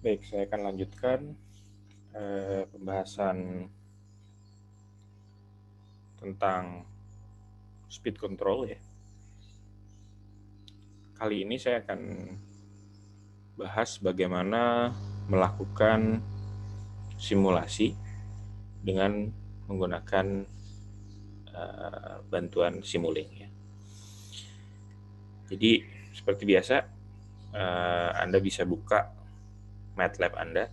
Baik, saya akan lanjutkan pembahasan tentang speed control ya. Kali ini saya akan bahas bagaimana melakukan simulasi dengan menggunakan bantuan Simulink ya. Jadi seperti biasa Anda bisa buka MATLAB Anda.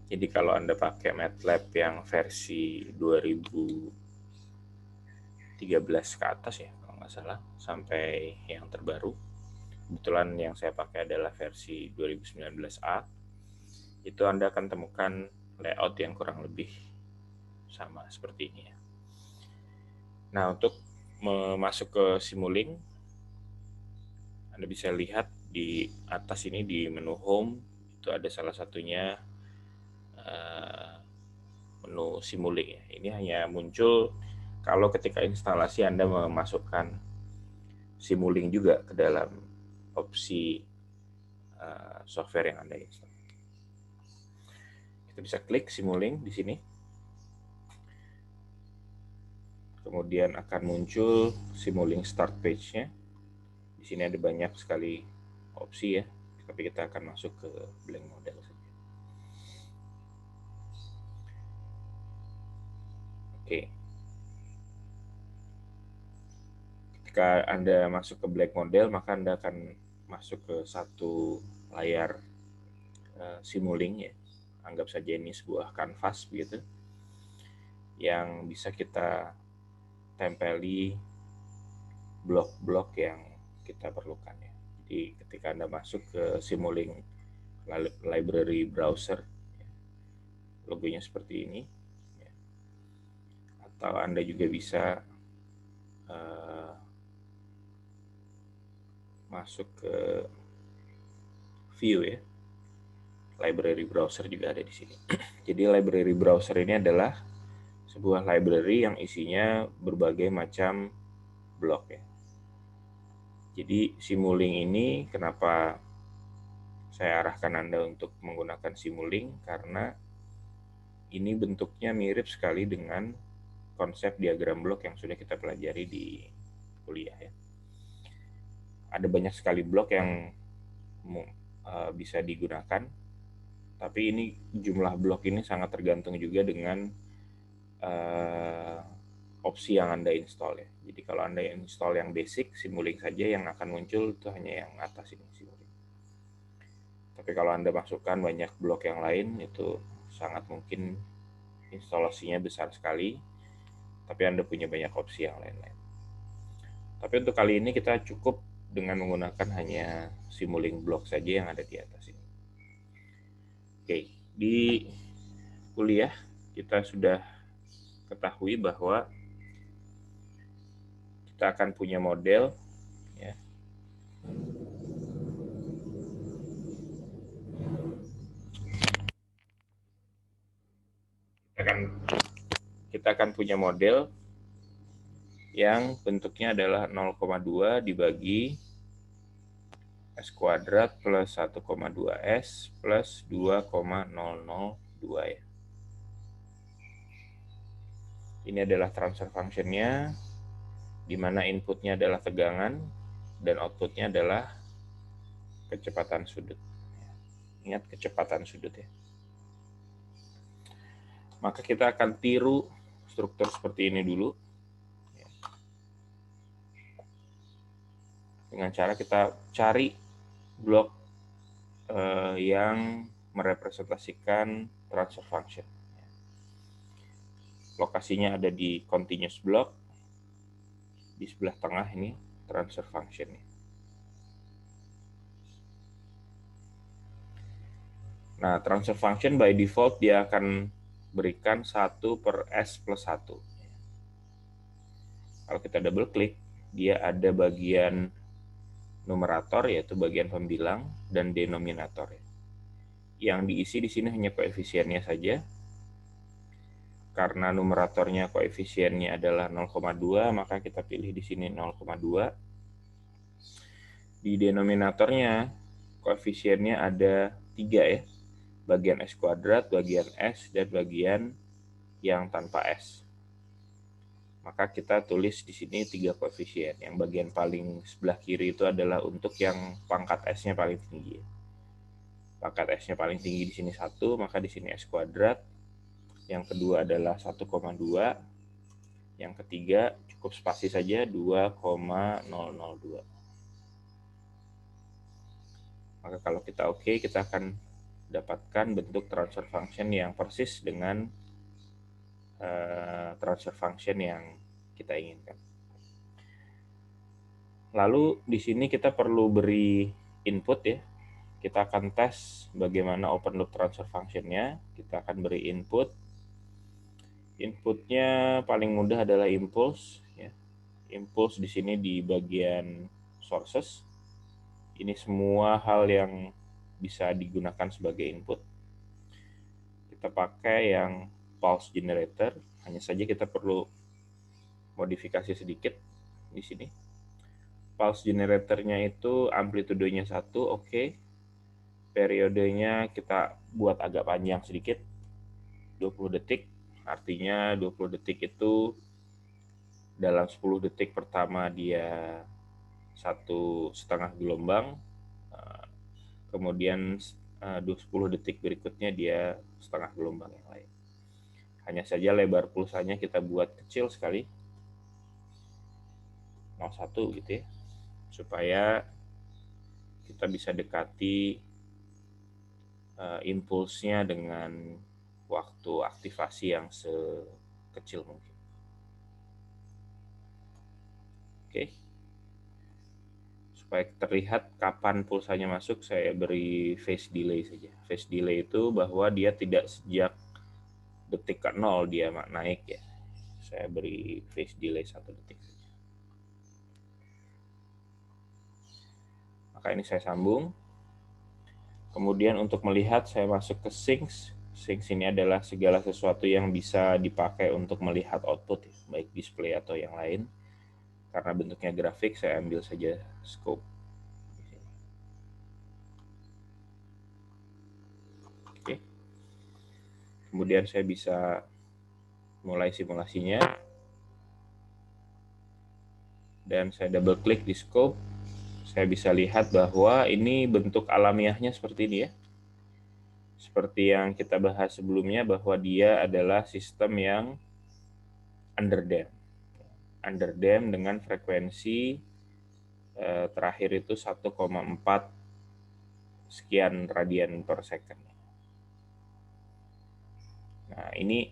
Jadi kalau Anda pakai MATLAB yang versi 2013 ke atas ya kalau nggak salah, sampai yang terbaru, kebetulan yang saya pakai adalah versi 2019A, itu Anda akan temukan layout yang kurang lebih sama seperti ini ya. Nah, untuk masuk ke Simulink, Anda bisa lihat di atas ini di menu Home, itu ada salah satunya menu Simulink ya. Ini hanya muncul kalau ketika instalasi Anda memasukkan Simulink juga ke dalam opsi software yang Anda install. Kita bisa klik Simulink di sini. Kemudian akan muncul Simulink Start Page-nya. Di sini ada banyak sekali opsi ya, tapi kita akan masuk ke blank model saja. Oke. Ketika Anda masuk ke blank model, maka Anda akan masuk ke satu layar Simulink ya. Anggap saja ini sebuah kanvas begitu, yang bisa kita tempeli blok-blok yang kita perlukan ya. Jadi ketika Anda masuk ke Simulink Library Browser, logonya seperti ini, atau Anda juga bisa masuk ke View ya. Library Browser juga ada di sini. Jadi Library Browser ini adalah sebuah library yang isinya berbagai macam blok ya. Jadi Simulink ini kenapa saya arahkan Anda untuk menggunakan Simulink, karena ini bentuknya mirip sekali dengan konsep diagram blok yang sudah kita pelajari di kuliah ya. Ada banyak sekali blok yang bisa digunakan, tapi ini jumlah blok ini sangat tergantung juga dengan opsi yang Anda install ya. Jadi kalau Anda install yang basic, Simulink saja yang akan muncul itu hanya yang atas ini Simulink. Tapi kalau Anda masukkan banyak blok yang lain, itu sangat mungkin instalasinya besar sekali, tapi Anda punya banyak opsi yang lain-lain. Tapi untuk kali ini kita cukup dengan menggunakan hanya Simulink block saja yang ada di atas ini. Oke, di kuliah kita sudah ketahui bahwa kita akan punya model ya. Kita akan punya model yang bentuknya adalah 0,2 dibagi S kuadrat plus 1,2 S plus 2,002 ya. Ini adalah transfer function-nya, di mana inputnya adalah tegangan dan outputnya adalah kecepatan sudut. Ingat kecepatan sudut ya. Maka kita akan tiru struktur seperti ini dulu. Dengan cara kita cari blok yang merepresentasikan transfer function. Lokasinya ada di continuous block, di sebelah tengah ini transfer function. Nah, transfer function by default dia akan berikan 1 per S plus 1. Kalau kita double klik, dia ada bagian numerator yaitu bagian pembilang dan denominator. Yang diisi di sini hanya koefisiennya saja. Karena numeratornya koefisiennya adalah 0,2, maka kita pilih di sini 0,2. Di denominatornya koefisiennya ada 3 ya. bagian S kuadrat, bagian S, dan bagian yang tanpa S. Maka kita tulis di sini 3 koefisien. Yang bagian paling sebelah kiri itu adalah untuk yang pangkat S-nya paling tinggi. Pangkat S-nya paling tinggi di sini 1, maka di sini S kuadrat. Yang kedua adalah 1,2. Yang ketiga cukup spasi saja 2,002. Maka kalau kita oke, kita akan dapatkan bentuk transfer function yang persis dengan transfer function yang kita inginkan. Lalu di sini kita perlu beri input ya. Kita akan tes bagaimana open loop transfer function-nya. Kita akan beri input. Inputnya paling mudah adalah impulse ya. Impulse di sini di bagian sources. Ini semua hal yang bisa digunakan sebagai input. Kita pakai yang pulse generator, hanya saja kita perlu modifikasi sedikit di sini. Pulse generatornya itu amplitudenya 1, oke. Periodenya kita buat agak panjang sedikit, 20 detik. Artinya 20 detik itu dalam 10 detik pertama dia 1,5 gelombang, kemudian 10 detik berikutnya dia setengah gelombang yang lain. Hanya saja lebar pulsanya kita buat kecil sekali, 0,1 gitu ya, supaya kita bisa dekati impulsnya dengan waktu aktivasi yang sekecil mungkin. Oke. Supaya terlihat kapan pulsanya masuk, saya beri phase delay saja. Phase delay itu bahwa dia tidak sejak detik ke 0 dia naik ya. Saya beri phase delay 1 detik saja. Maka ini saya sambung. Kemudian untuk melihat saya masuk ke sinks. Sinks ini adalah segala sesuatu yang bisa dipakai untuk melihat output, baik display atau yang lain. Karena bentuknya grafik, saya ambil saja scope. Oke. Kemudian saya bisa mulai simulasinya. Dan saya double klik di scope. Saya bisa lihat bahwa ini bentuk alamiahnya seperti ini ya. Seperti yang kita bahas sebelumnya bahwa dia adalah sistem yang underdamped. Underdamped dengan frekuensi terakhir itu 1,4 sekian radian per second. Nah, ini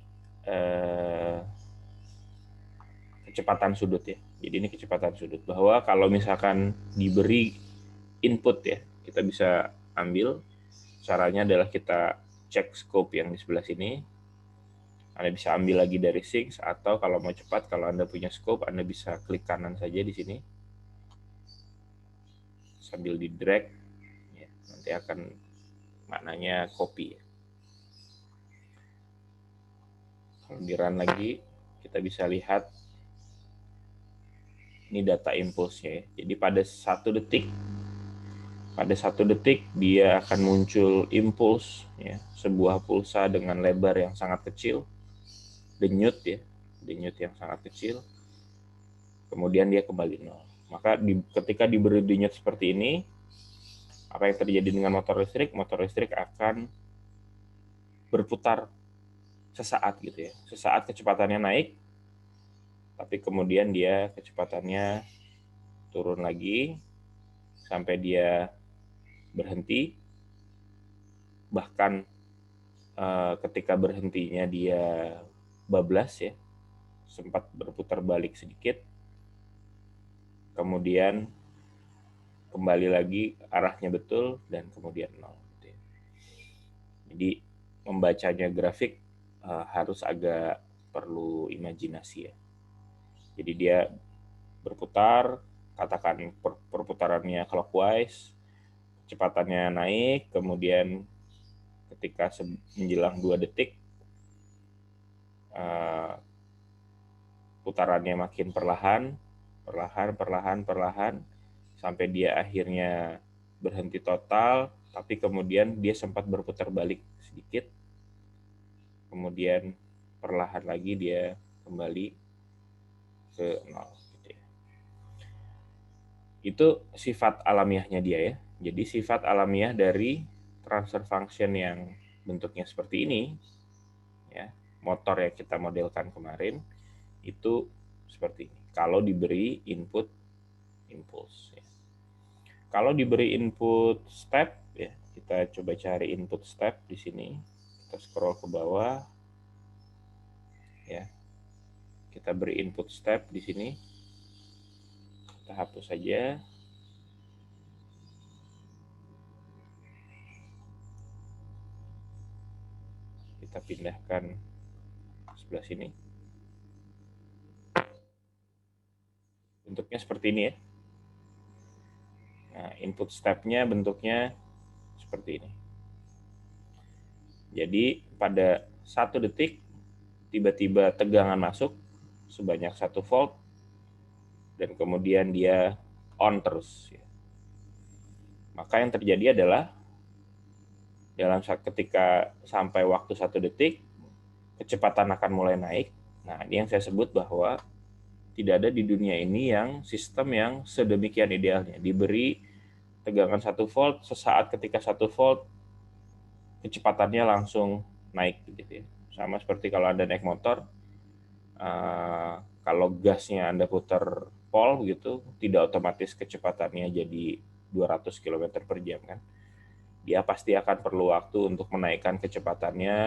kecepatan sudut ya. Jadi ini kecepatan sudut. Bahwa kalau misalkan diberi input ya, kita bisa ambil. Caranya adalah kita cek scope yang di sebelah sini. Anda bisa ambil lagi dari sinks, atau kalau mau cepat, kalau Anda punya scope, Anda bisa klik kanan saja di sini. Sambil di drag, ya, nanti akan maknanya copy. Kalau di run lagi, kita bisa lihat ini data impulsnya ya. Jadi pada 1 detik dia akan muncul impuls ya, sebuah pulsa dengan lebar yang sangat kecil, denyut ya, denyut yang sangat kecil. Kemudian dia kembali 0. Maka ketika diberi denyut seperti ini, apa yang terjadi dengan motor listrik? Motor listrik akan berputar sesaat gitu ya. Sesaat kecepatannya naik, tapi kemudian dia kecepatannya turun lagi sampai dia berhenti. Bahkan ketika berhentinya dia bablas ya, sempat berputar balik sedikit, kemudian kembali lagi arahnya betul, dan kemudian 0 gitu ya. Jadi membacanya grafik harus agak perlu imajinasi ya. Jadi dia berputar, katakan perputarannya clockwise, kecepatannya naik, kemudian ketika menjelang 2 detik putarannya makin perlahan sampai dia akhirnya berhenti total, tapi kemudian dia sempat berputar balik sedikit, kemudian perlahan lagi dia kembali ke 0. Gitu ya. Itu sifat alamiahnya dia ya. Jadi sifat alamiah dari transfer function yang bentuknya seperti ini, ya, motor yang kita modelkan kemarin, itu seperti ini. Kalau diberi input impulse. Ya. Kalau diberi input step, ya, kita coba cari input step di sini. Kita scroll ke bawah, ya. Kita beri input step di sini. Kita hapus saja. Kita pindahkan sebelah sini. Bentuknya seperti ini ya. Nah, input step-nya bentuknya seperti ini. Jadi pada 1 detik tiba-tiba tegangan masuk sebanyak 1 volt dan kemudian dia on terus. Maka yang terjadi adalah dalam ketika sampai waktu 1 detik kecepatan akan mulai naik. Nah, ini yang saya sebut bahwa tidak ada di dunia ini yang sistem yang sedemikian idealnya. Diberi tegangan 1 volt, sesaat ketika 1 volt kecepatannya langsung naik gitu ya. Sama seperti kalau Anda naik motor, kalau gasnya Anda putar pol gitu, tidak otomatis kecepatannya jadi 200 km per jam kan. Dia pasti akan perlu waktu untuk menaikkan kecepatannya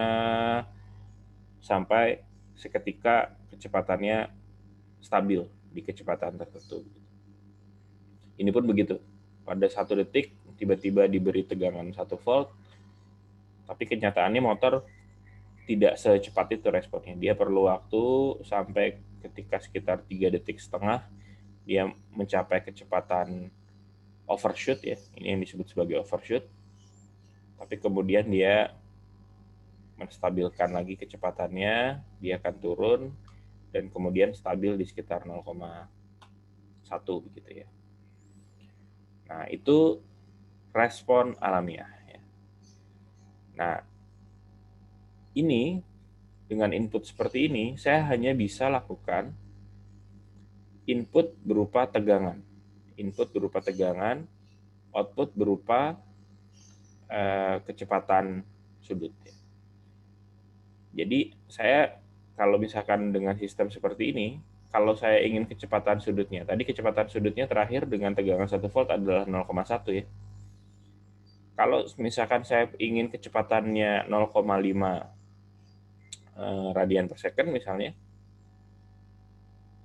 sampai seketika kecepatannya stabil di kecepatan tertentu. Ini pun begitu. Pada 1 detik tiba-tiba diberi tegangan 1 volt, tapi kenyataannya motor tidak secepat itu responnya. Dia perlu waktu sampai ketika sekitar 3 detik setengah dia mencapai kecepatan overshoot ya. Ini yang disebut sebagai overshoot. Tapi kemudian dia menstabilkan lagi kecepatannya, dia akan turun dan kemudian stabil di sekitar 0,1 begitu ya. Nah, itu respon alamiah ya. Nah, ini dengan input seperti ini saya hanya bisa lakukan input berupa tegangan. Input berupa tegangan, output berupa kecepatan sudut ya. Jadi saya kalau misalkan dengan sistem seperti ini, kalau saya ingin kecepatan sudutnya, tadi kecepatan sudutnya terakhir dengan tegangan 1 volt adalah 0,1 ya. Kalau misalkan saya ingin kecepatannya 0,5 radian per second misalnya,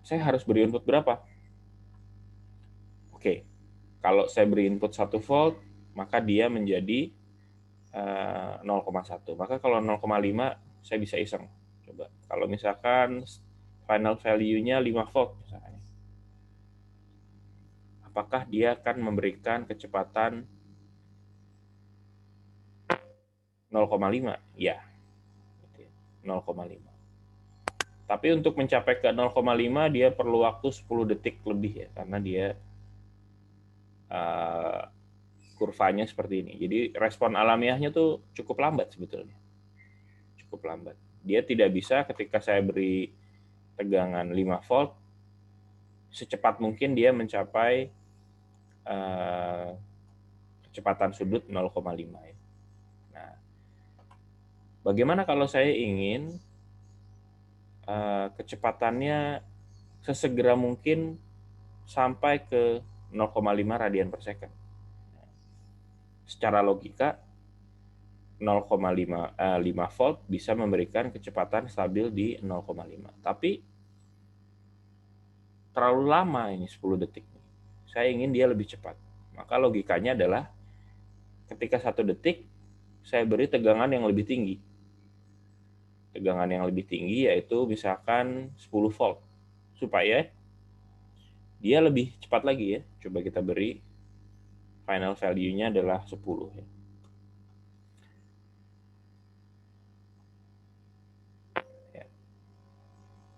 saya harus beri input berapa? Oke, kalau saya beri input 1 volt, maka dia menjadi 0,1. Maka kalau 0,5 saya bisa iseng. Coba kalau misalkan final value-nya 5 volt misalnya. Apakah dia akan memberikan kecepatan 0,5? Ya. 0,5. Tapi untuk mencapai ke 0,5 dia perlu waktu 10 detik lebih ya karena dia kurvanya seperti ini. Jadi respon alamiahnya tuh cukup lambat sebetulnya. Cukup lambat. Dia tidak bisa ketika saya beri tegangan 5 volt secepat mungkin dia mencapai kecepatan sudut 0,5 ya. Nah, bagaimana kalau saya ingin kecepatannya sesegera mungkin sampai ke 0,5 radian per second? Secara logika 0,5 volt bisa memberikan kecepatan stabil di 0,5. Tapi terlalu lama ini 10 detik. Saya ingin dia lebih cepat. Maka logikanya adalah ketika 1 detik saya beri tegangan yang lebih tinggi. Tegangan yang lebih tinggi yaitu misalkan 10 volt supaya dia lebih cepat lagi ya. Coba kita beri final value-nya adalah 10 ya.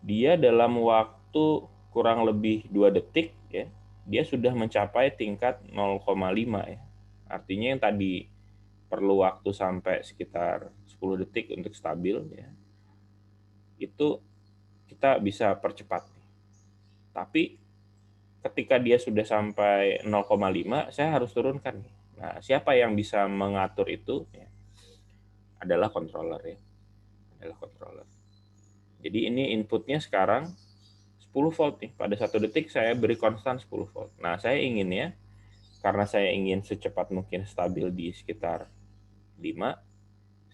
Dia dalam waktu kurang lebih 2 detik ya, dia sudah mencapai tingkat 0,5 ya. Artinya yang tadi perlu waktu sampai sekitar 10 detik untuk stabil ya. Itu kita bisa percepat. Tapi ketika dia sudah sampai 0,5, saya harus turunkan. Nah, siapa yang bisa mengatur itu? Ya, adalah controller ya. Adalah controller. Jadi ini inputnya sekarang 10 volt nih. Pada 1 detik saya beri konstan 10 volt. Nah, saya inginnya, karena saya ingin secepat mungkin stabil di sekitar 5,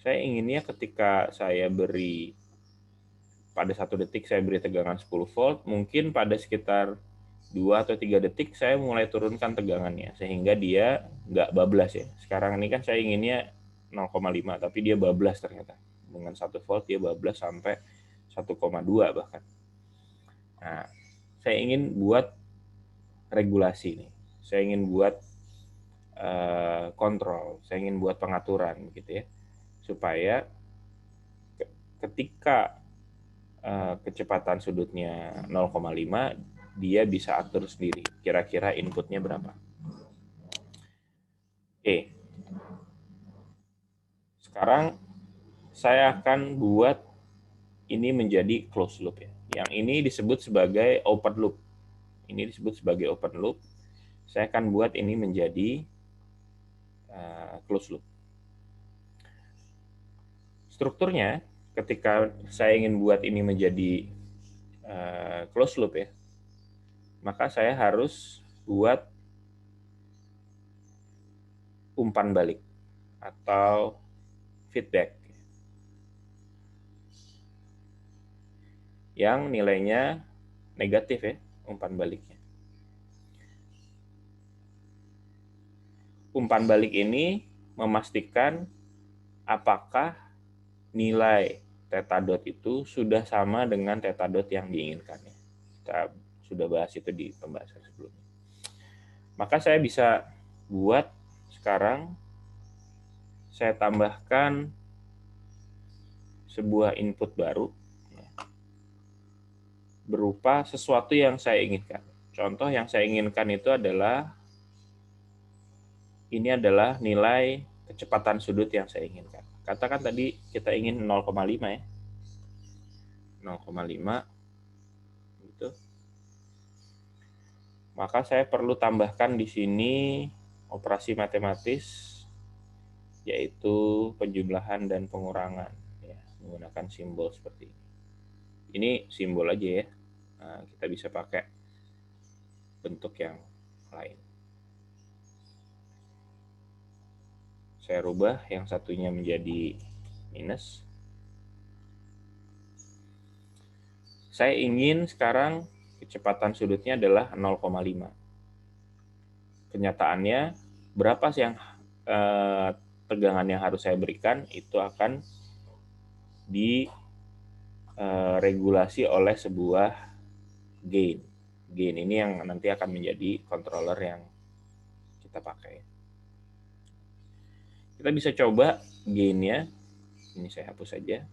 saya inginnya ketika saya beri pada 1 detik saya beri tegangan 10 volt, mungkin pada sekitar 2 atau 3 detik saya mulai turunkan tegangannya sehingga dia nggak bablas ya. Sekarang ini kan saya inginnya 0,5 tapi dia bablas ternyata. Dengan 1 volt dia bablas sampai 1,2 bahkan. Nah, saya ingin buat regulasi nih. Saya ingin buat kontrol, saya ingin buat pengaturan gitu ya. Supaya ketika kecepatan sudutnya 0,5 dia bisa atur sendiri kira-kira inputnya berapa. Oke. Sekarang saya akan buat ini menjadi closed loop ya. Yang ini disebut sebagai open loop. Ini disebut sebagai open loop. Saya akan buat ini menjadi closed loop. Strukturnya ketika saya ingin buat ini menjadi closed loop ya, maka saya harus buat umpan balik atau feedback yang nilainya negatif ya, umpan baliknya. Umpan balik ini memastikan apakah nilai theta dot itu sudah sama dengan theta dot yang diinginkan. Kita sudah bahas itu di pembahasan sebelumnya. Maka saya bisa buat sekarang, saya tambahkan sebuah input baru berupa sesuatu yang saya inginkan. Contoh yang saya inginkan itu adalah, ini adalah nilai kecepatan sudut yang saya inginkan. Katakan tadi kita ingin 0,5 ya. 0,5 gitu. Maka saya perlu tambahkan di sini operasi matematis yaitu penjumlahan dan pengurangan ya, menggunakan simbol seperti ini. Ini simbol aja ya. Nah, kita bisa pakai bentuk yang lain. Saya rubah yang satunya menjadi minus. Saya ingin sekarang kecepatan sudutnya adalah 0,5. Kenyataannya berapa sih yang tegangan yang harus saya berikan itu akan diregulasi oleh sebuah gain. Gain ini yang nanti akan menjadi controller yang kita pakai. Kita bisa coba gainnya. Ini saya hapus saja.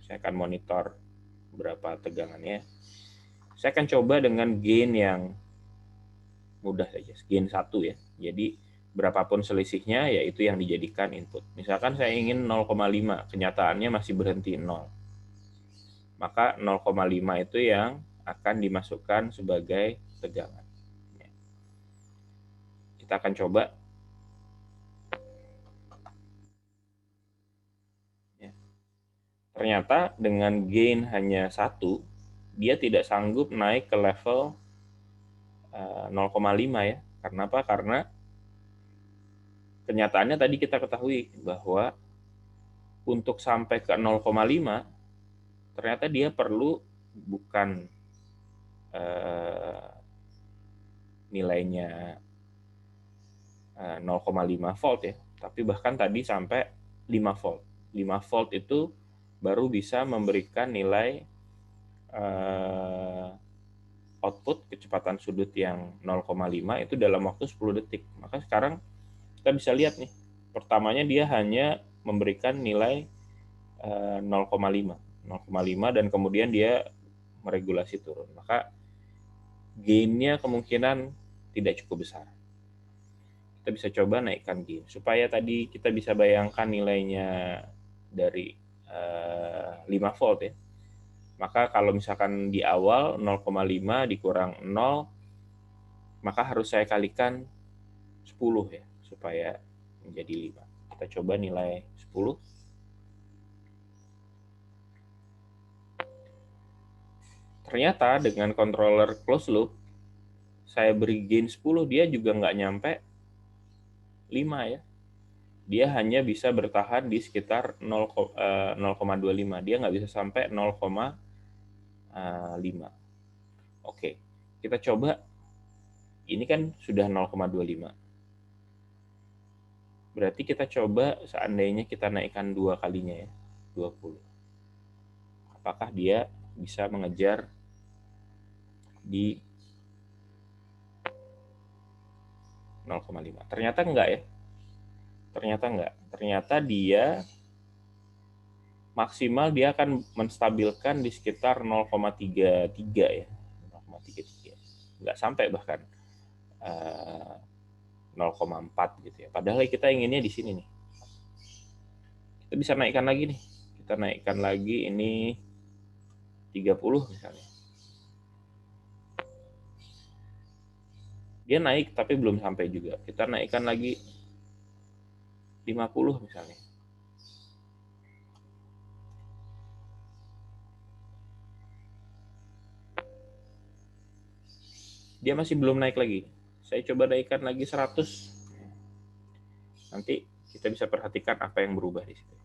Saya akan monitor berapa tegangannya. Saya akan coba dengan gain yang mudah saja, gain 1 ya. Jadi berapapun selisihnya yaitu yang dijadikan input. Misalkan saya ingin 0,5, kenyataannya masih berhenti 0. Maka 0,5 itu yang akan dimasukkan sebagai tegangan. Kita akan coba. Ternyata dengan gain hanya 1, dia tidak sanggup naik ke level 0,5 ya. Karena apa? Karena kenyataannya tadi kita ketahui bahwa untuk sampai ke 0,5 ternyata dia perlu bukan nilainya 0,5 volt ya, tapi bahkan tadi sampai 5 volt. 5 volt itu baru bisa memberikan nilai output kecepatan sudut yang 0,5 itu dalam waktu 10 detik. Maka sekarang kita bisa lihat nih, pertamanya dia hanya memberikan nilai 0,5 dan kemudian dia meregulasi turun. Maka gain-nya kemungkinan tidak cukup besar. kita bisa coba naikkan gain. Supaya tadi kita bisa bayangkan nilainya dari 5 volt ya. Maka kalau misalkan di awal 0,5 dikurang 0, maka harus saya kalikan 10 ya, supaya menjadi 5. Kita coba nilai 10. Ternyata dengan controller closed loop, saya beri gain 10, dia juga nggak nyampe 5 ya. Dia hanya bisa bertahan di sekitar 0,25. Dia nggak bisa sampai 0,5. Oke, kita coba. Ini kan sudah 0,25. Berarti kita coba seandainya kita naikkan 2 kalinya ya, 20. Apakah dia bisa mengejar di 0,5? Ternyata enggak ya. Ternyata enggak. Ternyata dia maksimal dia akan menstabilkan di sekitar 0,33 ya. 0,33. Enggak sampai bahkan 0,4 gitu ya. Padahal kita inginnya di sini nih. Kita bisa naikkan lagi nih. Kita naikkan lagi ini 30 misalnya. Dia naik tapi belum sampai juga. Kita naikkan lagi 50 misalnya. Dia masih belum naik lagi. Saya coba naikkan lagi 100. Nanti kita bisa perhatikan apa yang berubah di situ.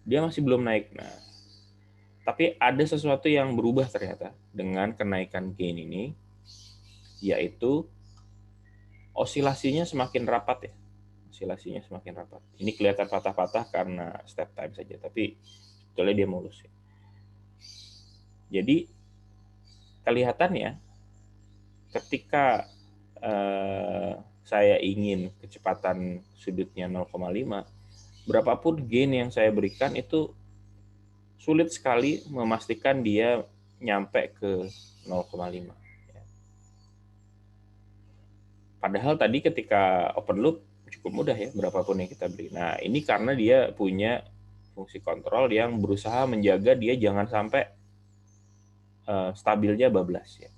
Dia masih belum naik. Nah, tapi ada sesuatu yang berubah ternyata dengan kenaikan gain ini, yaitu osilasinya semakin rapat ya. Osilasinya semakin rapat. Ini kelihatan patah-patah karena step time saja, tapi sebetulnya dia mulus ya. Jadi kelihatannya ketika saya ingin kecepatan sudutnya 0,5, berapapun gain yang saya berikan itu sulit sekali memastikan dia nyampe ke 0,5. Padahal tadi ketika open loop cukup mudah ya, berapapun yang kita beri. Nah, ini karena dia punya fungsi kontrol yang berusaha menjaga dia jangan sampai stabilnya bablas ya.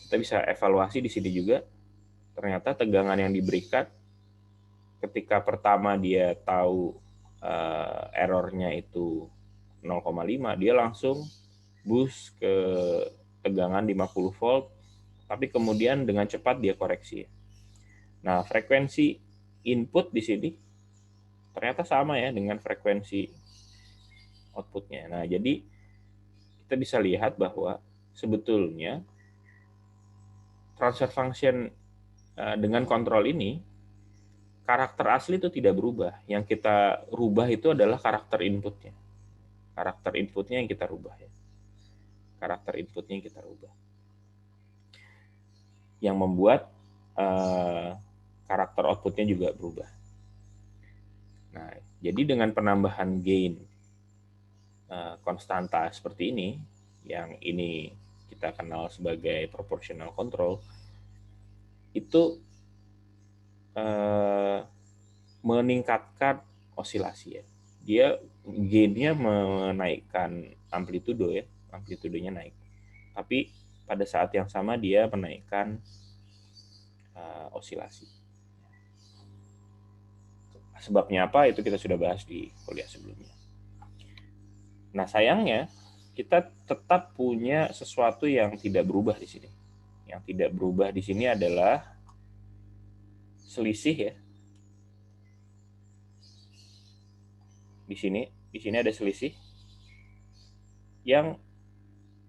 Kita bisa evaluasi di sini juga. Ternyata tegangan yang diberikan ketika pertama dia tahu errornya itu 0,5, dia langsung boost ke tegangan 50 volt, tapi kemudian dengan cepat dia koreksi. Nah, frekuensi input di sini ternyata sama ya dengan frekuensi outputnya. Nah, jadi kita bisa lihat bahwa sebetulnya transfer function dengan kontrol ini, karakter asli itu tidak berubah. Yang kita rubah itu adalah karakter inputnya. Karakter inputnya yang kita rubah ya. Karakter inputnya yang kita rubah. Yang membuat karakter outputnya juga berubah. Nah, jadi dengan penambahan gain konstanta seperti ini, yang ini kita kenal sebagai proportional control, itu meningkatkan osilasi ya. Dia gainnya menaikkan amplitudo ya, amplitudenya naik. Tapi pada saat yang sama dia menaikkan osilasi. Sebabnya apa? Itu kita sudah bahas di kuliah sebelumnya. Nah, sayangnya kita tetap punya sesuatu yang tidak berubah di sini. Yang tidak berubah di sini adalah selisih ya. Di sini ada selisih yang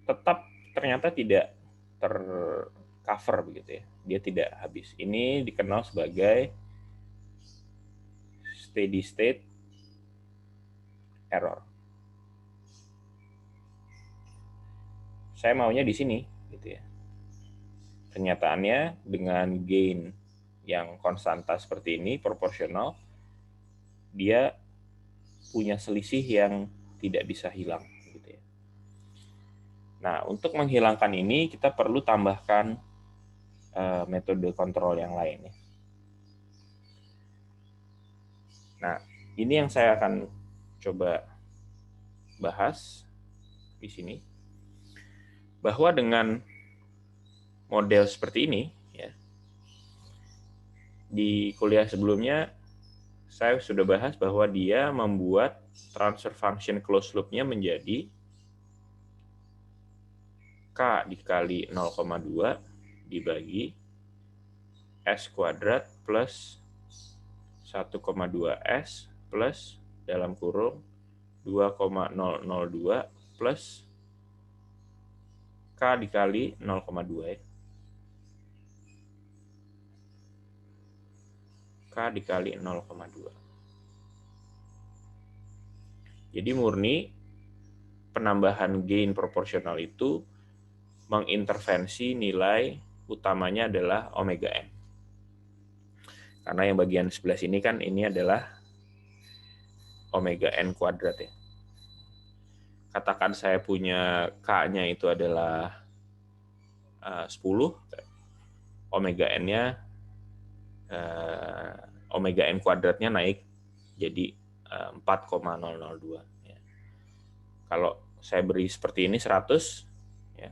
tetap ternyata tidak tercover begitu ya. Dia tidak habis. Ini dikenal sebagai steady state error. Saya maunya di sini gitu ya. Kenyataannya dengan gain yang konstanta seperti ini, proporsional, dia punya selisih yang tidak bisa hilang gitu ya. Nah, untuk menghilangkan ini kita perlu tambahkan metode kontrol yang lain ya. Nah, ini yang saya akan coba bahas di sini, bahwa dengan model seperti ini ya, di kuliah sebelumnya saya sudah bahas bahwa dia membuat transfer function closed loop-nya menjadi K dikali 0,2 dibagi S kuadrat plus 1,2S plus dalam kurung 2,002 plus K dikali 0,2 ya. K dikali 0,2. Jadi murni penambahan gain proporsional itu mengintervensi nilai utamanya adalah omega n. Karena yang bagian sebelah sini kan ini adalah omega n kuadrat ya. Katakan saya punya K-nya itu adalah 10, omega n-nya omega n kuadratnya naik jadi 4,002. Ya. Kalau saya beri seperti ini 100, ya.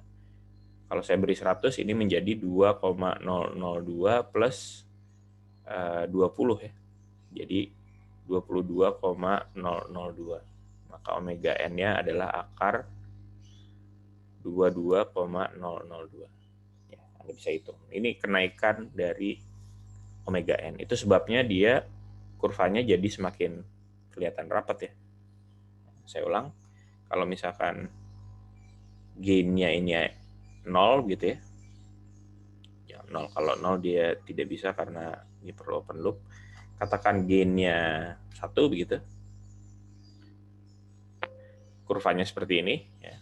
Kalau saya beri 100 ini menjadi 2,002 plus 20 ya. Jadi 22,002. Maka omega n-nya adalah akar 22,002. Ya, Anda bisa hitung. Ini kenaikan dari omega n. Itu sebabnya dia kurvanya jadi semakin kelihatan rapat ya. Saya ulang, kalau misalkan gain-nya ini 0 gitu ya. Ya 0, kalau 0 dia tidak bisa karena ini perlu open loop. Katakan gain-nya 1 begitu. Kurvanya seperti ini ya.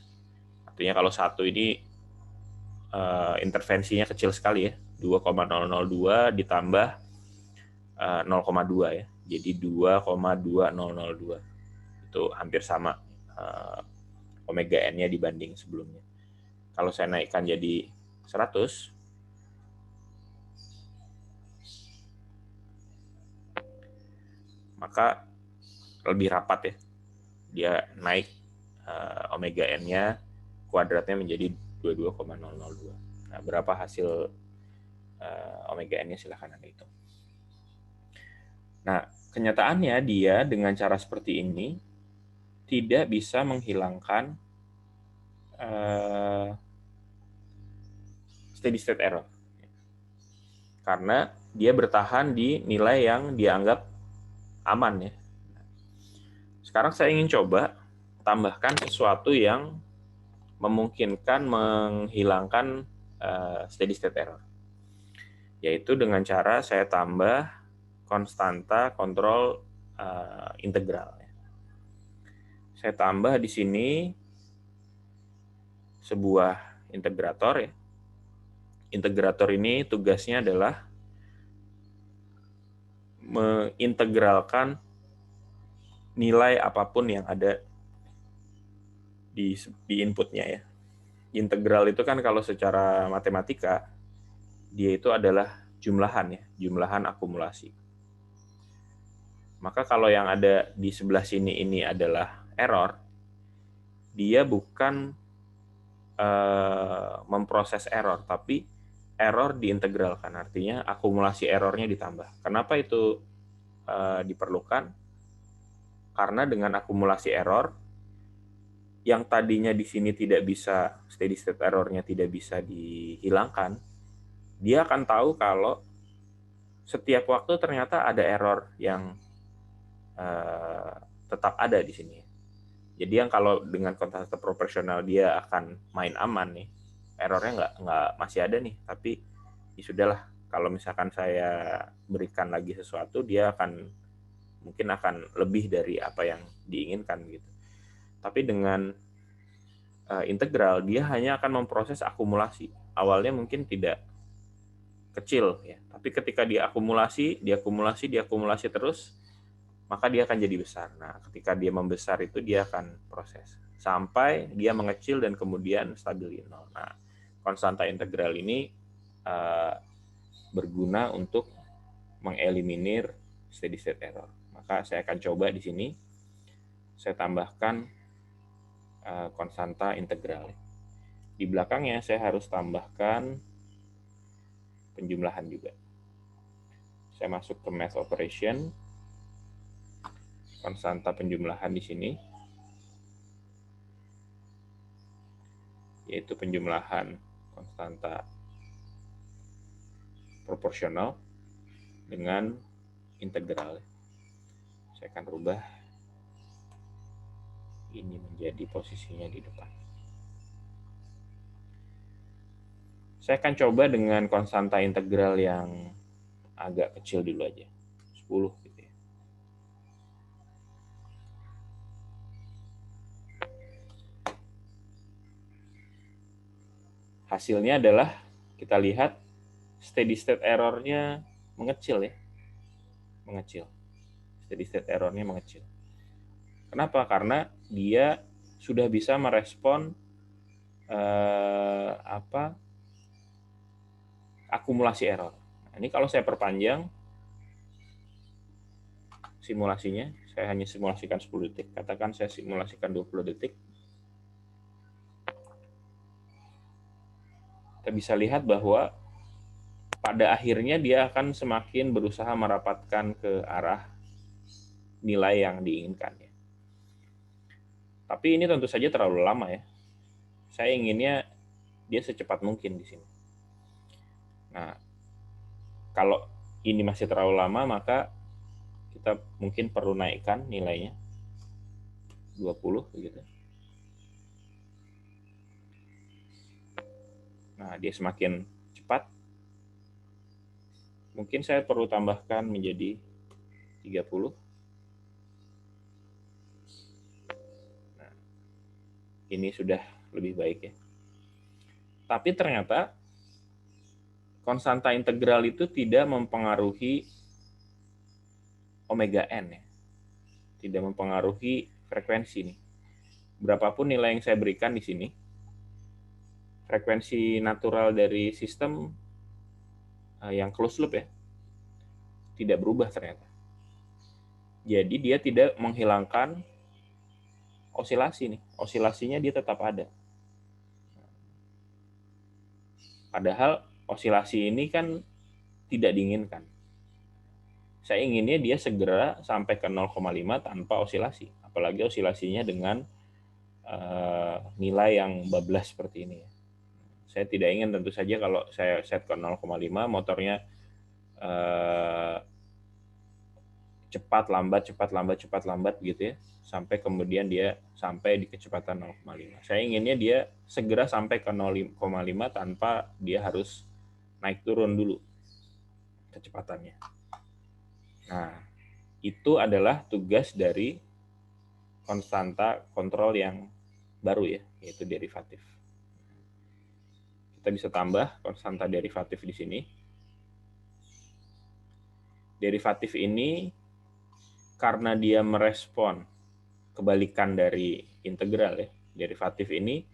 Artinya kalau 1 ini intervensinya kecil sekali ya. 2,002 ditambah 0,2 ya. Jadi 2,2002. Itu hampir sama omega n-nya dibanding sebelumnya. Kalau saya naikkan jadi 100, maka lebih rapat ya. Dia naik omega n-nya kuadratnya menjadi 22,002. Nah, berapa hasil omega n-nya silahkan Anda hitung. Nah, kenyataannya dia dengan cara seperti ini tidak bisa menghilangkan steady state error. Karena dia bertahan di nilai yang dianggap aman ya. Sekarang saya ingin coba tambahkan sesuatu yang memungkinkan menghilangkan steady state error. Yaitu dengan cara saya tambah konstanta kontrol integral. Saya tambah di sini sebuah integrator ya. Integrator ini tugasnya adalah mengintegralkan nilai apapun yang ada di inputnya ya. Integral itu kan kalau secara matematika dia itu adalah jumlahan ya, jumlahan akumulasi. Maka kalau yang ada di sebelah sini ini adalah error, dia bukan memproses error, tapi error diintegralkan. Artinya akumulasi errornya ditambah. Kenapa itu diperlukan? Karena dengan akumulasi error, yang tadinya di sini tidak bisa, steady state errornya tidak bisa dihilangkan, dia akan tahu kalau setiap waktu ternyata ada error yang tetap ada di sini. Jadi yang kalau dengan konstanta proporsional dia akan main aman nih, errornya nggak masih ada nih, tapi ya sudahlah, kalau misalkan saya berikan lagi sesuatu dia mungkin akan lebih dari apa yang diinginkan gitu. Tapi dengan integral dia hanya akan memproses akumulasi. Awalnya mungkin tidak kecil ya, tapi ketika diakumulasi terus, maka dia akan jadi besar. Nah, ketika dia membesar itu dia akan proses sampai dia mengecil dan kemudian stabil di 0. Nah, konstanta integral ini berguna untuk mengeliminir steady state error. Maka saya akan coba di sini, saya tambahkan konstanta integral. Di belakangnya saya harus tambahkan penjumlahan juga. Saya masuk ke math operation, konstanta penjumlahan di sini, yaitu penjumlahan konstanta proporsional dengan integral. Saya akan rubah ini menjadi posisinya di depan. Saya akan coba dengan konstanta integral yang agak kecil dulu aja, 10 gitu ya. Hasilnya adalah kita lihat steady state error-nya mengecil ya. Mengecil. Steady state error-nya mengecil. Kenapa? Karena dia sudah bisa merespon akumulasi error. Nah, ini kalau saya perpanjang simulasinya, saya hanya simulasikan 10 detik. Katakan saya simulasikan 20 detik. Kita bisa lihat bahwa pada akhirnya dia akan semakin berusaha merapatkan ke arah nilai yang diinginkan ya. Tapi ini tentu saja terlalu lama ya. Saya inginnya dia secepat mungkin di sini. Nah, kalau ini masih terlalu lama, maka kita mungkin perlu naikkan nilainya 20 begitu. Nah, dia semakin cepat. Mungkin saya perlu tambahkan menjadi 30. Nah, ini sudah lebih baik ya. Tapi ternyata konstanta integral itu tidak mempengaruhi omega n ya. Tidak mempengaruhi frekuensi nih. Berapapun nilai yang saya berikan di sini, frekuensi natural dari sistem yang closed loop ya, tidak berubah ternyata. Jadi dia tidak menghilangkan osilasi nih. Osilasinya dia tetap ada. Padahal osilasi ini kan tidak diinginkan. Saya inginnya dia segera sampai ke 0,5 tanpa osilasi. Apalagi osilasinya dengan nilai yang bablas seperti ini. Saya tidak ingin tentu saja kalau saya set ke 0,5 motornya cepat lambat gitu ya, sampai kemudian dia sampai di kecepatan 0,5. Saya inginnya dia segera sampai ke 0,5 tanpa dia harus naik turun dulu kecepatannya. Nah, itu adalah tugas dari konstanta kontrol yang baru ya, yaitu derivatif. Kita bisa tambah konstanta derivatif di sini. Derivatif ini karena dia merespon kebalikan dari integral ya, derivatif ini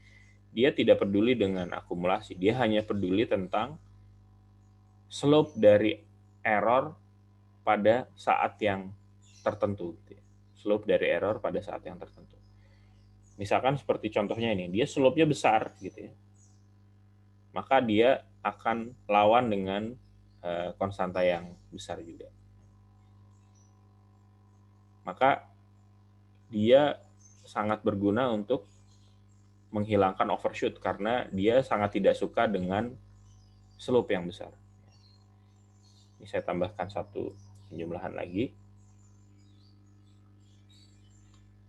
dia tidak peduli dengan akumulasi, dia hanya peduli tentang slope dari error pada saat yang tertentu. Slope dari error pada saat yang tertentu. Misalkan seperti contohnya ini, dia slope-nya besar gitu ya. Maka dia akan lawan dengan konstanta yang besar juga. Maka dia sangat berguna untuk menghilangkan overshoot karena dia sangat tidak suka dengan slope yang besar. Ini saya tambahkan satu penjumlahan lagi.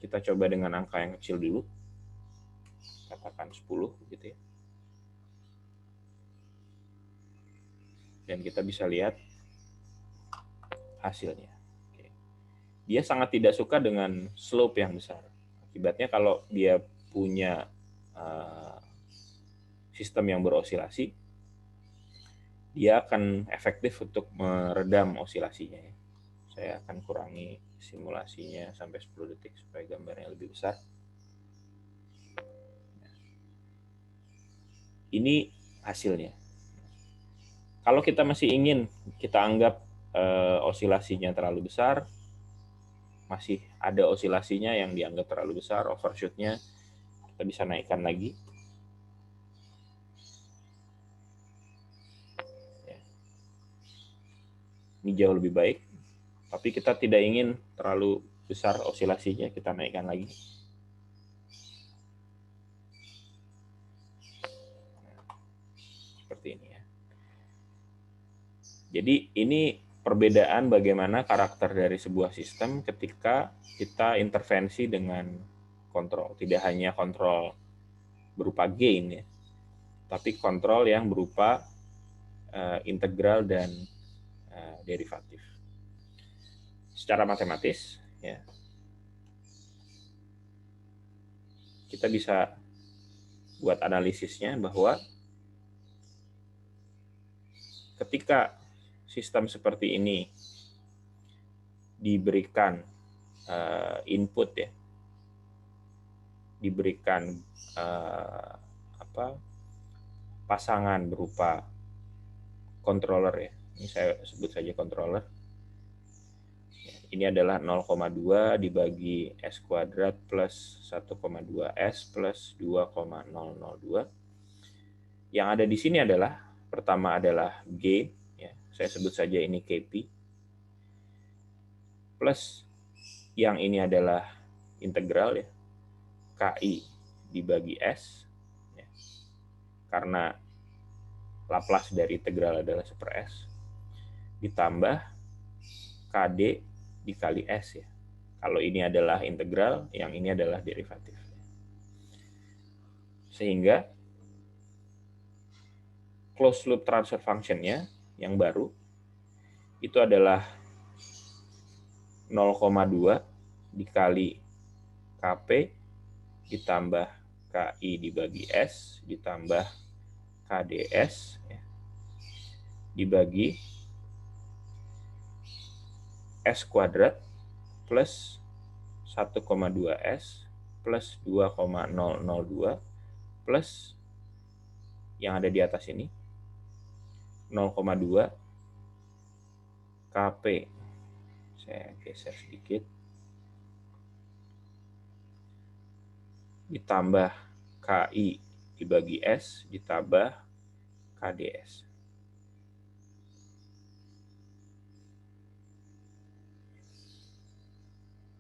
Kita coba dengan angka yang kecil dulu. Katakan 10 gitu ya. Dan kita bisa lihat hasilnya. Dia sangat tidak suka dengan slope yang besar. Akibatnya kalau dia punya sistem yang berosilasi, dia akan efektif untuk meredam osilasinya. Saya akan kurangi simulasinya sampai 10 detik supaya gambarnya lebih besar. Ini hasilnya. Kalau kita masih ingin kita anggap osilasinya terlalu besar, masih ada osilasinya yang dianggap terlalu besar, overshoot-nya, kita bisa naikkan lagi. Ini jauh lebih baik, tapi kita tidak ingin terlalu besar osilasinya, kita naikkan lagi. Seperti ini ya. Jadi ini perbedaan bagaimana karakter dari sebuah sistem ketika kita intervensi dengan kontrol. Tidak hanya kontrol berupa gain ya, tapi kontrol yang berupa integral dan derivatif. Secara matematis ya, kita bisa buat analisisnya bahwa ketika sistem seperti ini diberikan input ya, diberikan pasangan berupa controller ya, ini saya sebut saja controller. Ini adalah 0,2 dibagi S kuadrat plus 1,2 S plus 2,002. Yang ada di sini adalah, pertama adalah G, ya, saya sebut saja ini KP, plus yang ini adalah integral ya, KI dibagi S, ya, karena Laplace dari integral adalah 1/S, ditambah KD dikali S ya. Kalau ini adalah integral, yang ini adalah derivatif. Sehingga closed loop transfer function-nya yang baru itu adalah 0,2 dikali KP ditambah KI dibagi S ditambah KDS ya, dibagi S kuadrat plus 1,2 S plus 2,002 plus yang ada di atas ini 0,2 KP, saya geser sedikit, ditambah KI dibagi S ditambah KDS.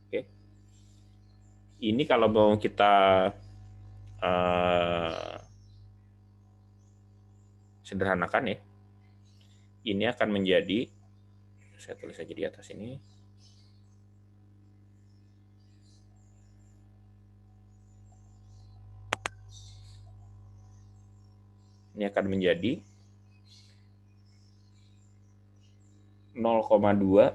Oke. Ini kalau mau kita sederhanakan ya, ini akan menjadi, saya tulis saja di atas ini, ini akan menjadi 0,2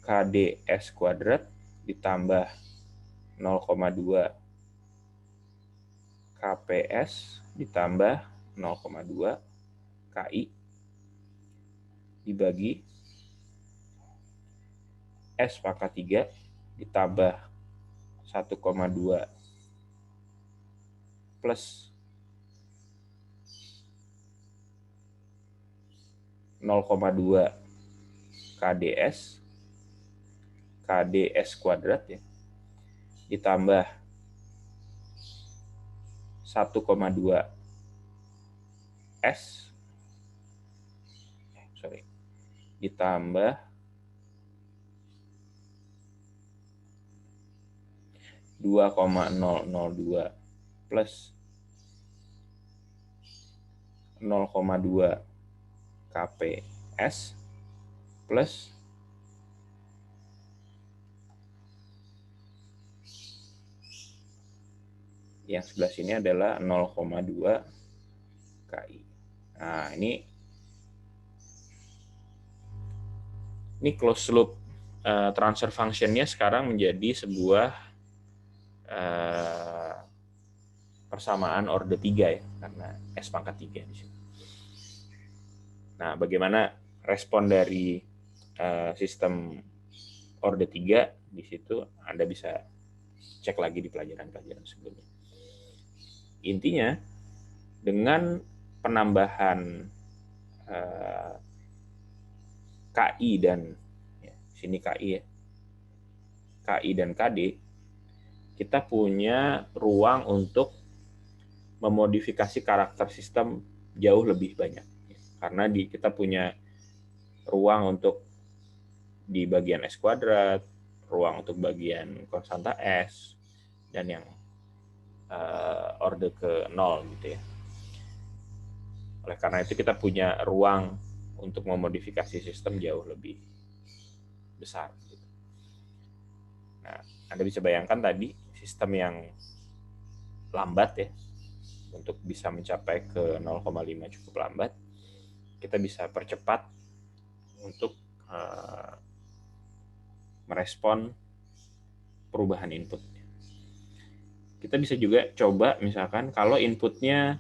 KDS kuadrat ditambah 0,2 KPS ditambah 0,2 KI dibagi S pangkat 3 ditambah 1,2 plus 0,2 KDS kuadrat ya, ditambah 1,2 S ditambah 2,002 plus 0,2 KPS plus yang sebelah sini adalah 0,2 KI. Nah, ini closed loop transfer function-nya sekarang menjadi sebuah persamaan orde 3 ya, karena S pangkat 3 di sini. Nah, bagaimana respon dari sistem orde 3 di situ Anda bisa cek lagi di pelajaran-pelajaran sebelumnya. Intinya, dengan penambahan KI dan sini KI ya, KI dan KD, kita punya ruang untuk memodifikasi karakter sistem jauh lebih banyak. Karena kita punya ruang untuk di bagian S kuadrat, ruang untuk bagian konstanta S, dan yang orde ke 0 gitu ya. Oleh karena itu kita punya ruang untuk memodifikasi sistem jauh lebih besar. Gitu. Nah, Anda bisa bayangkan tadi sistem yang lambat ya, untuk bisa mencapai ke 0,5 cukup lambat, kita bisa percepat untuk merespon perubahan input. Kita bisa juga coba misalkan kalau inputnya,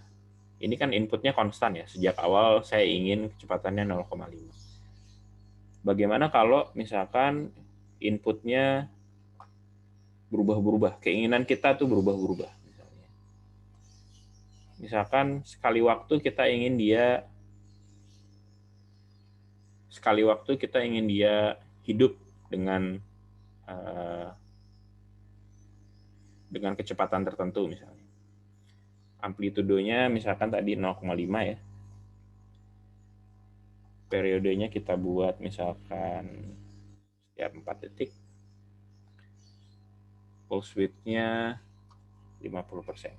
ini kan inputnya konstan ya, sejak awal saya ingin kecepatannya 0,5. Bagaimana kalau misalkan inputnya berubah-berubah, keinginan kita tuh berubah-berubah. Misalkan sekali waktu kita ingin dia hidup dengan kecepatan tertentu misalnya. Amplitudonya misalkan tadi 0,5 ya. Periodenya kita buat misalkan setiap 4 detik. Pulse width-nya 50%.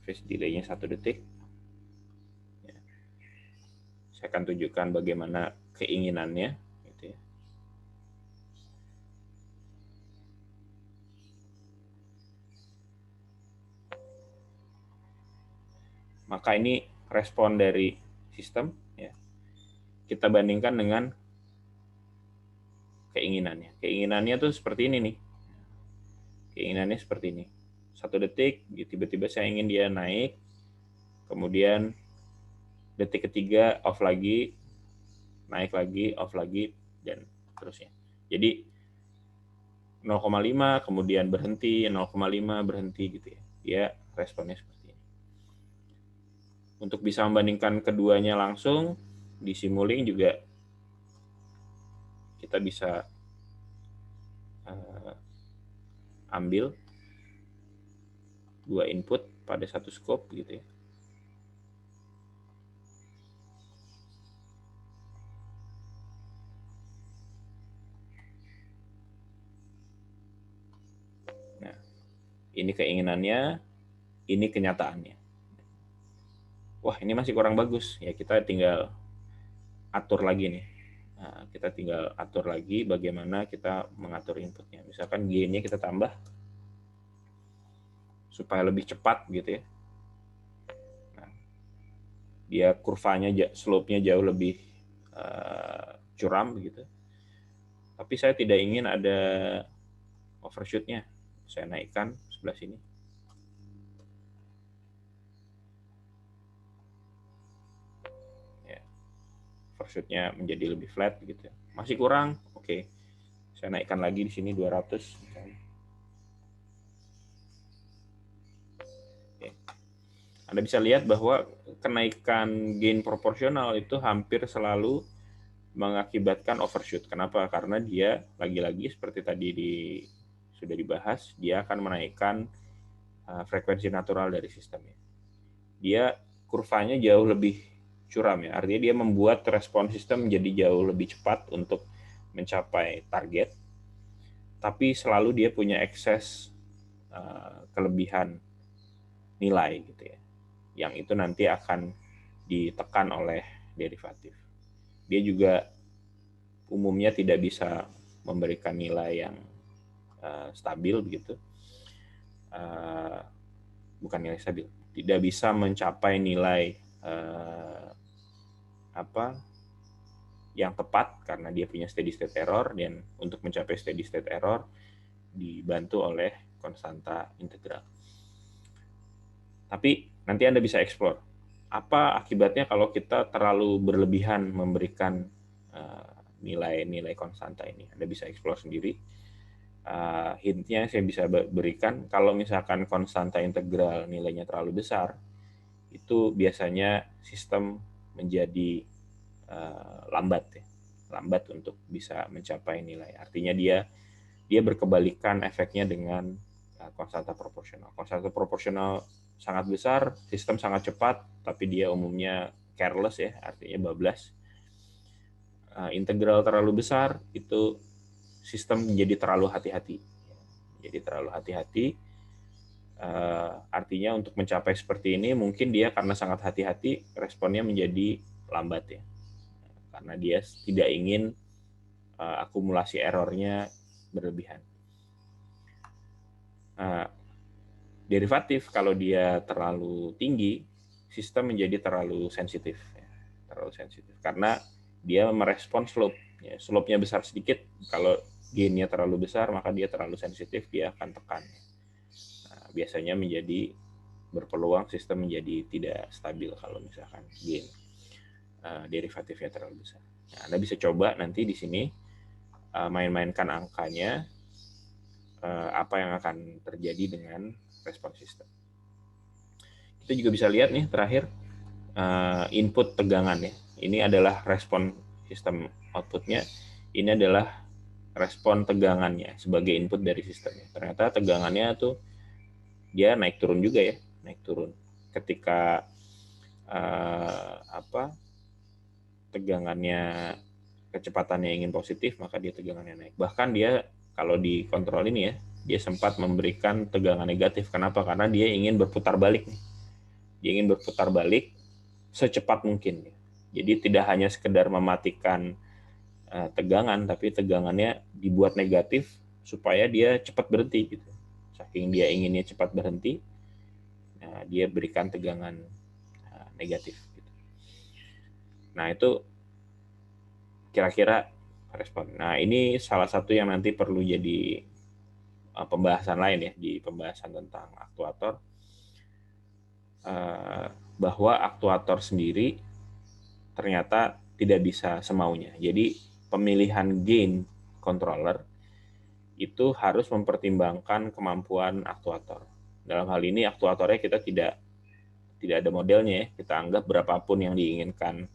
Phase delay-nya 1 detik. Saya akan tunjukkan bagaimana keinginannya. Gitu ya. Maka ini respon dari sistem. Ya. Kita bandingkan dengan keinginannya. Keinginannya tuh seperti ini nih. Keinginannya seperti ini. 1 detik, tiba-tiba saya ingin dia naik. Kemudian detik ketiga off lagi, naik lagi, off lagi, dan terusnya. Jadi 0,5 kemudian berhenti, 0,5 berhenti gitu ya. Dia responnya seperti ini. Untuk bisa membandingkan keduanya langsung di Simulink juga kita bisa ambil 2 input pada satu scope gitu ya. Nah, ini keinginannya, ini kenyataannya. Wah, ini masih kurang bagus. Ya, kita tinggal atur lagi nih. Nah, kita tinggal atur lagi bagaimana kita mengatur inputnya. Misalkan gain-nya kita tambah supaya lebih cepat gitu ya. Nah, dia kurvanya, slope-nya jauh lebih curam gitu. Tapi saya tidak ingin ada overshoot-nya. Saya naikkan sebelah sini. Ya, overshoot-nya menjadi lebih flat gitu. Masih kurang, oke. Saya naikkan lagi di sini 200 misalnya. Oke. Anda bisa lihat bahwa kenaikan gain proporsional itu hampir selalu mengakibatkan overshoot. Kenapa? Karena dia lagi-lagi seperti tadi sudah dibahas, dia akan menaikkan frekuensi natural dari sistemnya. Dia kurvanya jauh lebih curam ya. Artinya dia membuat respon sistem menjadi jauh lebih cepat untuk mencapai target. Tapi selalu dia punya ekses kelebihan nilai gitu ya. Yang itu nanti akan ditekan oleh derivatif. Dia juga umumnya tidak bisa memberikan nilai yang stabil begitu, bukan nilai stabil, tidak bisa mencapai nilai yang tepat karena dia punya steady state error, dan untuk mencapai steady state error dibantu oleh konstanta integral. Tapi nanti Anda bisa explore apa akibatnya kalau kita terlalu berlebihan memberikan nilai-nilai konstanta ini. Anda bisa explore sendiri. Hintnya saya bisa berikan, kalau misalkan konstanta integral nilainya terlalu besar, itu biasanya sistem menjadi lambat ya, lambat untuk bisa mencapai nilai. Artinya dia berkebalikan efeknya dengan konstanta proporsional. Konstanta proporsional sangat besar, sistem sangat cepat, tapi dia umumnya careless ya, artinya bablas. Integral terlalu besar itu sistem menjadi terlalu hati-hati. Jadi terlalu hati-hati. Artinya untuk mencapai seperti ini mungkin dia karena sangat hati-hati responnya menjadi lambat ya, karena dia tidak ingin akumulasi errornya berlebihan. Derivatif kalau dia terlalu tinggi, sistem menjadi terlalu sensitif ya, terlalu sensitif karena dia merespon slope ya. Slope-nya besar sedikit, kalau gain-nya terlalu besar maka dia terlalu sensitif, dia akan tekan. Biasanya menjadi berpeluang sistem menjadi tidak stabil kalau misalkan gain derivatifnya terlalu besar. Nah, Anda bisa coba nanti di sini main-mainkan angkanya, apa yang akan terjadi dengan respon sistem. Kita juga bisa lihat nih terakhir input tegangan ya. Ini adalah respon sistem outputnya. Ini adalah respon tegangannya sebagai input dari sistemnya. Ternyata tegangannya tuh dia naik turun juga ya, naik turun. Ketika tegangannya, kecepatannya ingin positif, maka dia tegangannya naik. Bahkan dia kalau dikontrol ini ya, dia sempat memberikan tegangan negatif. Kenapa? Karena dia ingin berputar balik nih. Dia ingin berputar balik secepat mungkin. Jadi tidak hanya sekedar mematikan tegangan, tapi tegangannya dibuat negatif supaya dia cepat berhenti gitu. Saking dia inginnya cepat berhenti, dia berikan tegangan negatif gitu. Nah, itu kira-kira respon. Nah, ini salah satu yang nanti perlu jadi pembahasan lain ya, di pembahasan tentang aktuator, bahwa aktuator sendiri ternyata tidak bisa semaunya. Jadi pemilihan gain controller itu harus mempertimbangkan kemampuan aktuator. Dalam hal ini aktuatornya kita tidak ada modelnya ya, kita anggap berapapun yang diinginkan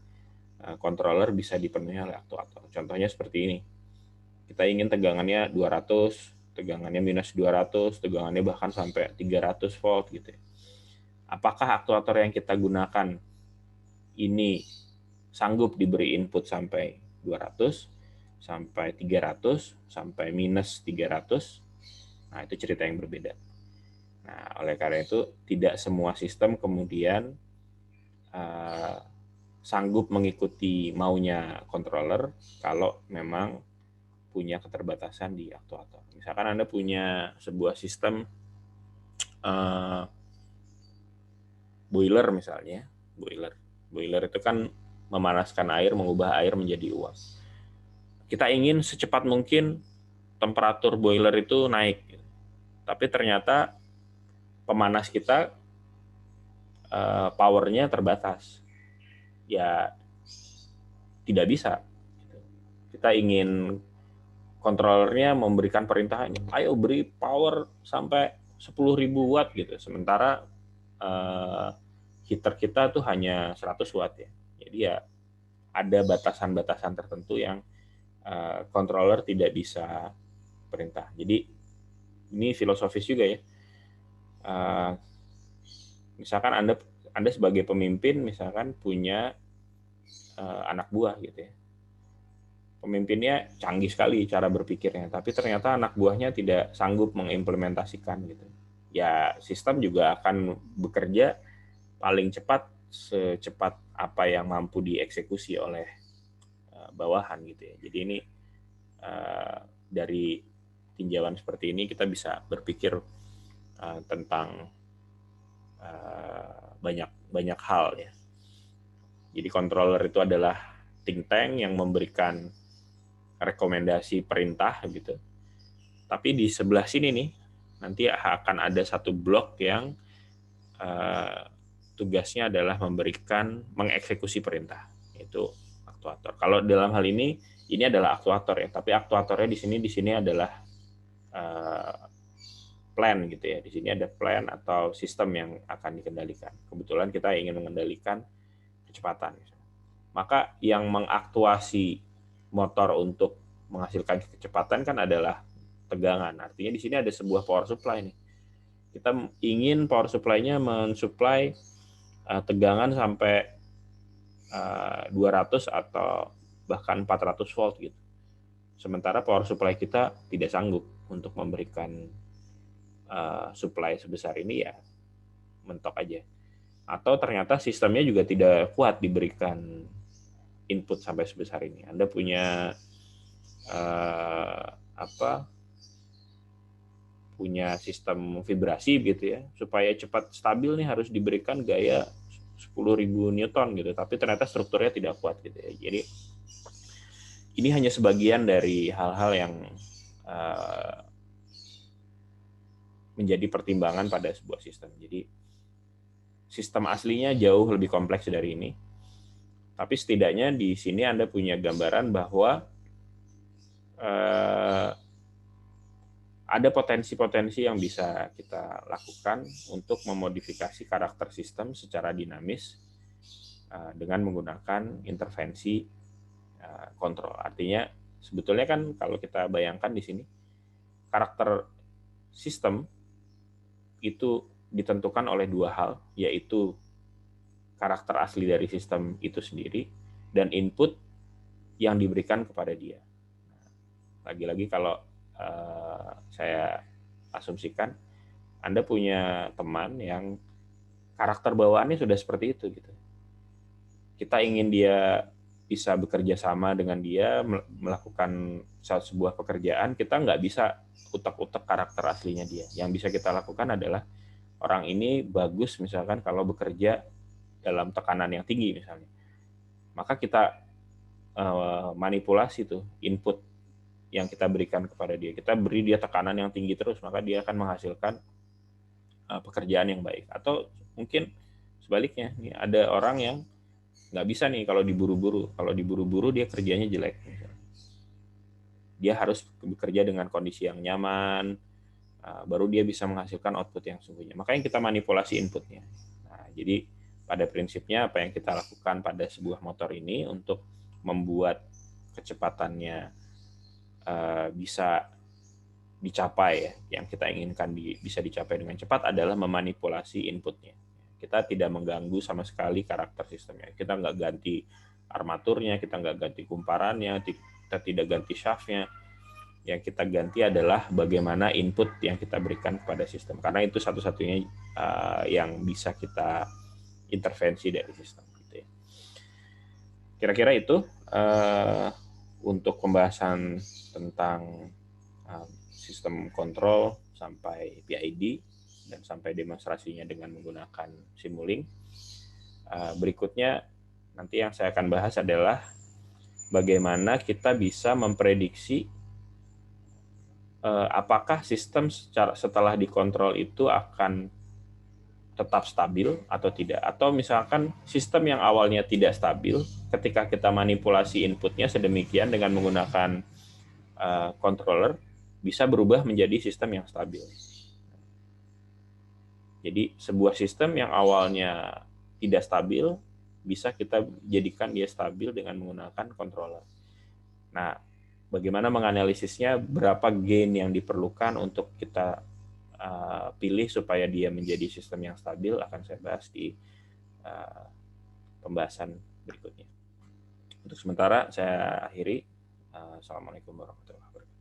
controller bisa dipenuhi oleh aktuator. Contohnya seperti ini. Kita ingin tegangannya 200, tegangannya minus 200, tegangannya bahkan sampai 300 volt gitu ya. Apakah aktuator yang kita gunakan ini sanggup diberi input sampai 200, sampai 300, sampai minus 300? Nah, itu cerita yang berbeda. Nah, oleh karena itu tidak semua sistem kemudian sanggup mengikuti maunya controller kalau memang punya keterbatasan di aktuator. Misalkan Anda punya sebuah sistem boiler misalnya, boiler itu kan memanaskan air, mengubah air menjadi uap. Kita ingin secepat mungkin temperatur boiler itu naik, tapi ternyata pemanas kita powernya terbatas, ya tidak bisa. Kita ingin kontrolernya memberikan perintah, ayo beri power sampai 10.000 watt gitu, sementara heater kita tuh hanya 100 watt ya. Jadi ya ada batasan-batasan tertentu yang controller tidak bisa perintah. Jadi ini filosofis juga ya. Misalkan Anda sebagai pemimpin misalkan punya anak buah gitu ya. Pemimpinnya canggih sekali cara berpikirnya, tapi ternyata anak buahnya tidak sanggup mengimplementasikan gitu. Ya sistem juga akan bekerja paling cepat secepat apa yang mampu dieksekusi oleh bawahan gitu ya. Jadi ini dari tinjauan seperti ini kita bisa berpikir tentang banyak hal ya. Jadi controller itu adalah think tank yang memberikan rekomendasi perintah gitu. Tapi di sebelah sini nih nanti akan ada satu blok yang tugasnya adalah mengeksekusi perintah, yaitu aktuator. Kalau dalam hal ini adalah aktuator ya, tapi aktuatornya di sini adalah plan gitu ya. Di sini ada plan atau sistem yang akan dikendalikan. Kebetulan kita ingin mengendalikan kecepatan. Maka yang mengaktuasi motor untuk menghasilkan kecepatan kan adalah tegangan. Artinya di sini ada sebuah power supply nih. Kita ingin power supply-nya mensuplai tegangan sampai 200 atau bahkan 400 volt gitu. Sementara power supply kita tidak sanggup untuk memberikan supply sebesar ini, ya mentok aja. Atau ternyata sistemnya juga tidak kuat diberikan input sampai sebesar ini. Anda punya punya sistem vibrasi gitu ya, supaya cepat stabil nih harus diberikan gaya 10.000 Newton gitu, tapi ternyata strukturnya tidak kuat gitu ya. Jadi ini hanya sebagian dari hal-hal yang menjadi pertimbangan pada sebuah sistem. Jadi sistem aslinya jauh lebih kompleks dari ini, tapi setidaknya di sini Anda punya gambaran bahwa ada potensi-potensi yang bisa kita lakukan untuk memodifikasi karakter sistem secara dinamis dengan menggunakan intervensi kontrol. Artinya sebetulnya kan kalau kita bayangkan di sini, karakter sistem itu ditentukan oleh dua hal, yaitu karakter asli dari sistem itu sendiri dan input yang diberikan kepada dia. Lagi-lagi kalau saya asumsikan Anda punya teman yang karakter bawaannya sudah seperti itu gitu. Kita ingin dia bisa bekerja sama dengan dia, melakukan sebuah pekerjaan, kita nggak bisa utak-utak karakter aslinya dia. Yang bisa kita lakukan adalah orang ini bagus misalkan kalau bekerja dalam tekanan yang tinggi misalnya. Maka kita manipulasi tuh input yang kita berikan kepada dia. Kita beri dia tekanan yang tinggi terus, maka dia akan menghasilkan pekerjaan yang baik. Atau mungkin sebaliknya, nih ada orang yang nggak bisa nih kalau diburu-buru. Kalau diburu-buru dia kerjanya jelek. Dia harus bekerja dengan kondisi yang nyaman, baru dia bisa menghasilkan output yang sungguhnya. Makanya kita manipulasi inputnya. Nah, jadi pada prinsipnya apa yang kita lakukan pada sebuah motor ini untuk membuat kecepatannya bisa dicapai ya, yang kita inginkan bisa dicapai dengan cepat adalah memanipulasi inputnya. Kita tidak mengganggu sama sekali karakter sistemnya. Kita nggak ganti armaturnya, kita nggak ganti kumparannya, kita tidak ganti shaftnya. Yang kita ganti adalah bagaimana input yang kita berikan kepada sistem. Karena itu satu-satunya yang bisa kita intervensi dari sistem. Gitu ya. Kira-kira itu untuk pembahasan tentang sistem kontrol sampai PID dan sampai demonstrasinya dengan menggunakan Simulink. Berikutnya nanti yang saya akan bahas adalah bagaimana kita bisa memprediksi apakah sistem setelah dikontrol itu akan tetap stabil atau tidak. Atau misalkan sistem yang awalnya tidak stabil, ketika kita manipulasi inputnya sedemikian dengan menggunakan controller, bisa berubah menjadi sistem yang stabil. Jadi sebuah sistem yang awalnya tidak stabil, bisa kita jadikan dia stabil dengan menggunakan controller. Nah, bagaimana menganalisisnya, berapa gain yang diperlukan untuk kita pilih supaya dia menjadi sistem yang stabil, akan saya bahas di pembahasan berikutnya. Untuk sementara saya akhiri. Assalamualaikum warahmatullahi wabarakatuh.